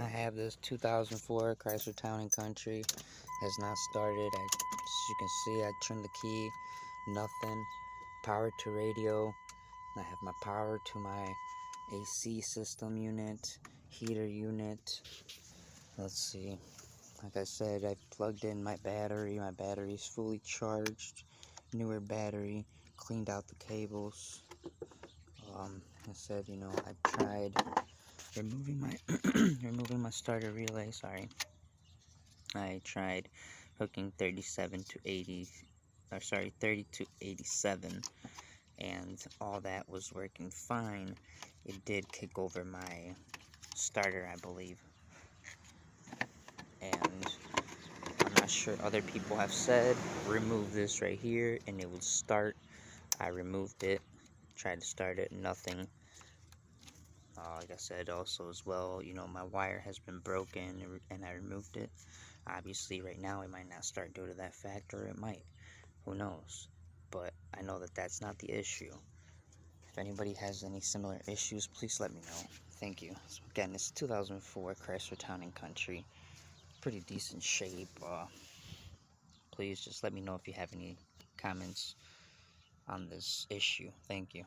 have this 2004 Chrysler Town and Country. Has not started. As you can see, I turned the key, nothing. Power to radio. I have my power to my AC system unit, heater unit. Let's see. Like I said, I plugged in my battery. My battery's fully charged. Newer battery. Cleaned out the cables. I said, I tried removing my removing my starter relay. Sorry. I tried hooking 37 to 80, or sorry, 30 to 87, and all that was working fine. It did kick over my starter, I believe, and I'm not sure. Other people have said remove this right here and it would start. I removed it, tried to start it, nothing. Like I said also as well, my wire has been broken and I removed it. Obviously right now it might not start due to that fact, or it might, who knows. But I know that that's not the issue. If anybody has any similar issues, please let me know. Thank you. So again, it's 2004 Chrysler Town and Country, pretty decent shape. Please just let me know if you have any comments on this issue. Thank you.